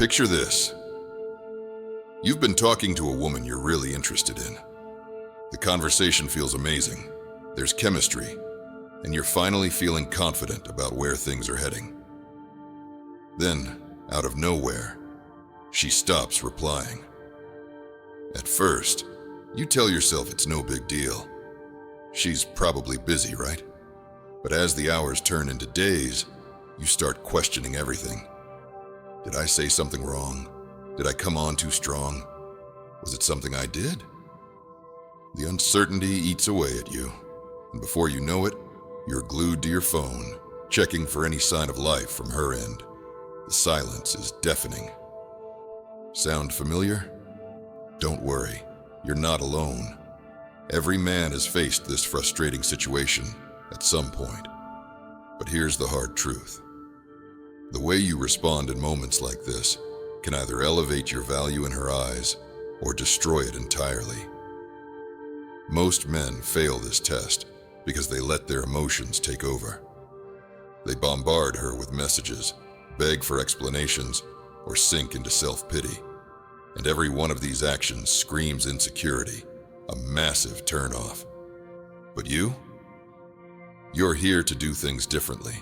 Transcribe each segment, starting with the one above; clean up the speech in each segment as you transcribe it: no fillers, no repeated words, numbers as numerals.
Picture this. You've been talking to a woman you're really interested in. The conversation feels amazing. There's chemistry, and you're finally feeling confident about where things are heading. Then, out of nowhere, she stops replying. At first, you tell yourself it's no big deal. She's probably busy, right? But as the hours turn into days, you start questioning everything. Did I say something wrong? Did I come on too strong? Was it something I did? The uncertainty eats away at you, and before you know it, you're glued to your phone, checking for any sign of life from her end. The silence is deafening. Sound familiar? Don't worry, you're not alone. Every man has faced this frustrating situation at some point. But here's the hard truth. The way you respond in moments like this can either elevate your value in her eyes or destroy it entirely. Most men fail this test because they let their emotions take over. They bombard her with messages, beg for explanations, or sink into self-pity. And every one of these actions screams insecurity, a massive turnoff. But you? You're here to do things differently.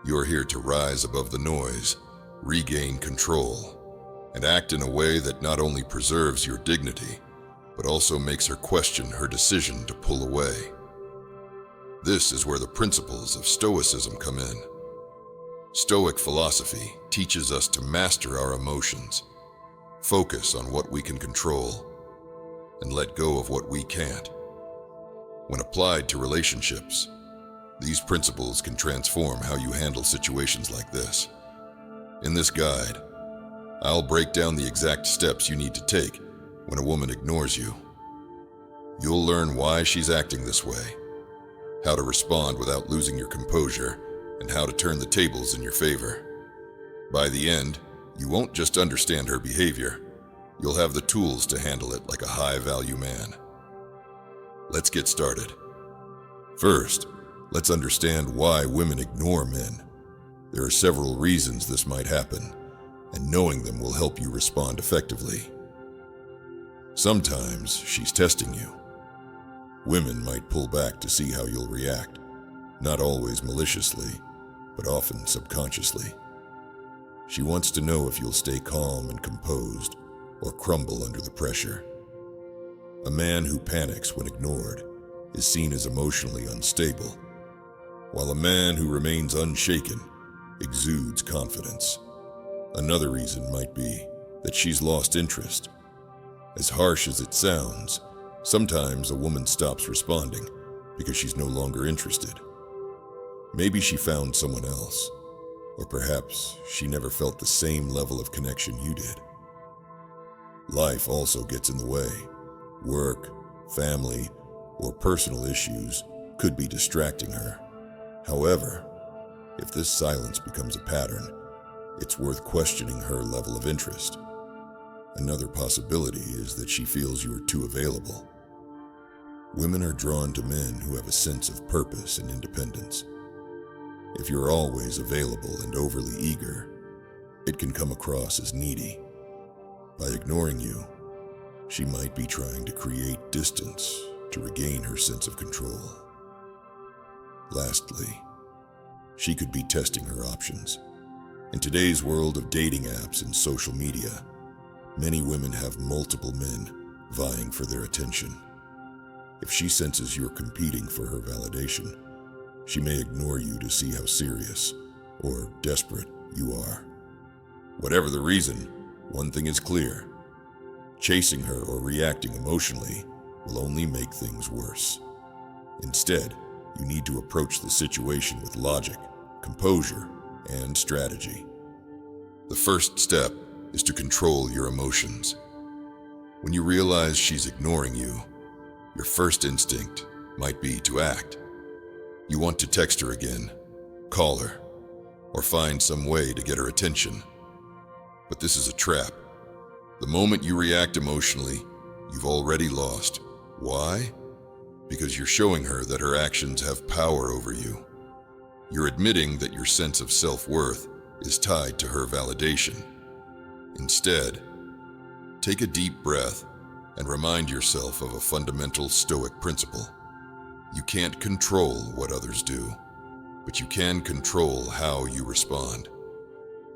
You're here to rise above the noise, regain control, and act in a way that not only preserves your dignity, but also makes her question her decision to pull away. This is where the principles of Stoicism come in. Stoic philosophy teaches us to master our emotions, focus on what we can control, and let go of what we can't. When applied to relationships, these principles can transform how you handle situations like this. In this guide, I'll break down the exact steps you need to take when a woman ignores you. You'll learn why she's acting this way, how to respond without losing your composure, and how to turn the tables in your favor. By the end, you won't just understand her behavior, you'll have the tools to handle it like a high-value man. Let's get started. First, let's understand why women ignore men. There are several reasons this might happen, and knowing them will help you respond effectively. Sometimes she's testing you. Women might pull back to see how you'll react, not always maliciously, but often subconsciously. She wants to know if you'll stay calm and composed, or crumble under the pressure. A man who panics when ignored is seen as emotionally unstable, while a man who remains unshaken exudes confidence. Another reason might be that she's lost interest. As harsh as it sounds, sometimes a woman stops responding because she's no longer interested. Maybe she found someone else, or perhaps she never felt the same level of connection you did. Life also gets in the way. Work, family, or personal issues could be distracting her. However, if this silence becomes a pattern, it's worth questioning her level of interest. Another possibility is that she feels you are too available. Women are drawn to men who have a sense of purpose and independence. If you're always available and overly eager, it can come across as needy. By ignoring you, she might be trying to create distance to regain her sense of control. Lastly, she could be testing her options. In today's world of dating apps and social media, many women have multiple men vying for their attention. If she senses you're competing for her validation, she may ignore you to see how serious or desperate you are. Whatever the reason, one thing is clear. Chasing her or reacting emotionally will only make things worse. Instead, you need to approach the situation with logic, composure, and strategy. The first step is to control your emotions. When you realize she's ignoring you, your first instinct might be to act. You want to text her again, call her, or find some way to get her attention. But this is a trap. The moment you react emotionally, you've already lost. Why? Because you're showing her that her actions have power over you. You're admitting that your sense of self-worth is tied to her validation. Instead, take a deep breath and remind yourself of a fundamental Stoic principle. You can't control what others do, but you can control how you respond.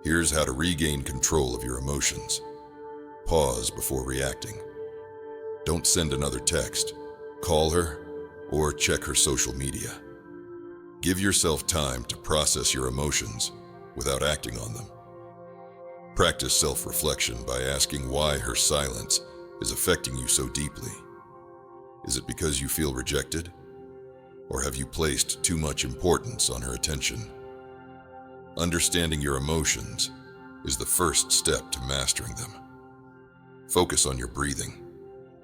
Here's how to regain control of your emotions. Pause before reacting. Don't send another text, call her, or check her social media. Give yourself time to process your emotions without acting on them. Practice self-reflection by asking why her silence is affecting you so deeply. Is it because you feel rejected? Or have you placed too much importance on her attention? Understanding your emotions is the first step to mastering them. Focus on your breathing.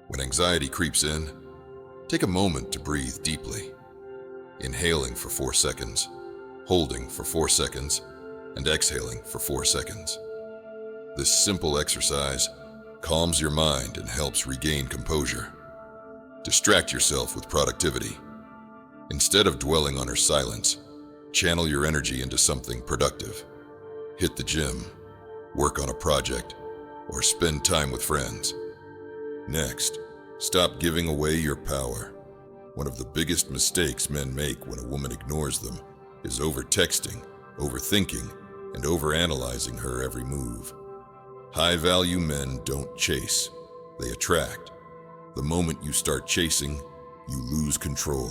When anxiety creeps in, take a moment to breathe deeply. Inhaling for 4 seconds, holding for 4 seconds, and exhaling for 4 seconds. This simple exercise calms your mind and helps regain composure. Distract yourself with productivity. Instead of dwelling on her silence, channel your energy into something productive. Hit the gym, work on a project, or spend time with friends. Next, stop giving away your power. One of the biggest mistakes men make when a woman ignores them is over-texting, overthinking, and overanalyzing her every move. High-value men don't chase, they attract. The moment you start chasing, you lose control.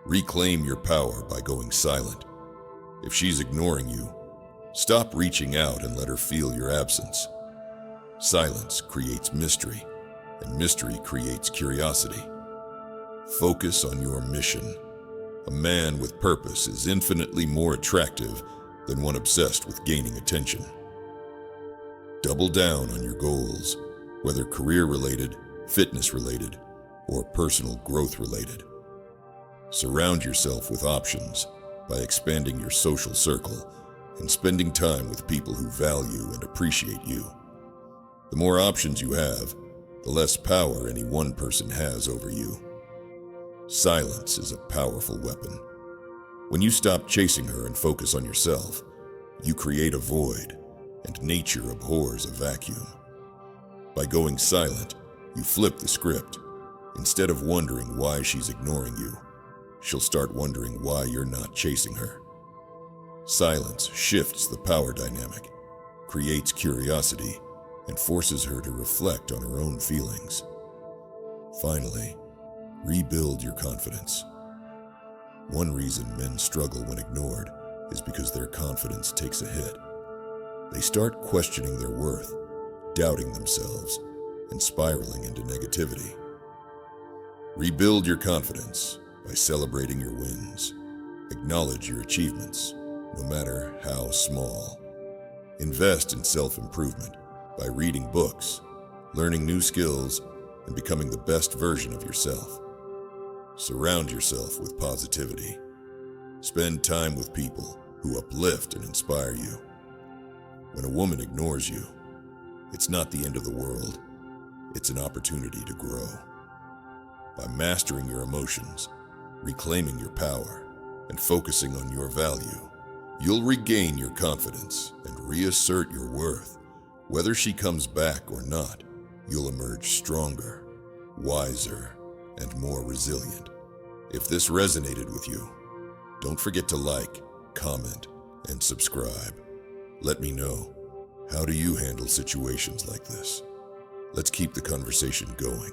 Reclaim your power by going silent. If she's ignoring you, stop reaching out and let her feel your absence. Silence creates mystery, and mystery creates curiosity. Focus on your mission. A man with purpose is infinitely more attractive than one obsessed with gaining attention. Double down on your goals, whether career-related, fitness-related, or personal growth-related. Surround yourself with options by expanding your social circle and spending time with people who value and appreciate you. The more options you have, the less power any one person has over you. Silence is a powerful weapon. When you stop chasing her and focus on yourself, you create a void, and nature abhors a vacuum. By going silent, you flip the script. Instead of wondering why she's ignoring you, she'll start wondering why you're not chasing her. Silence shifts the power dynamic, creates curiosity, and forces her to reflect on her own feelings. Finally, rebuild your confidence. One reason men struggle when ignored is because their confidence takes a hit. They start questioning their worth, doubting themselves, and spiraling into negativity. Rebuild your confidence by celebrating your wins. Acknowledge your achievements, no matter how small. Invest in self-improvement by reading books, learning new skills, and becoming the best version of yourself. Surround yourself with positivity. Spend time with people who uplift and inspire you. When a woman ignores you, it's not the end of the world. It's an opportunity to grow. By mastering your emotions, reclaiming your power, and focusing on your value, you'll regain your confidence and reassert your worth. Whether she comes back or not, you'll emerge stronger, wiser, and more resilient. If this resonated with you, don't forget to like, comment, and subscribe. Let me know, how do you handle situations like this? Let's keep the conversation going.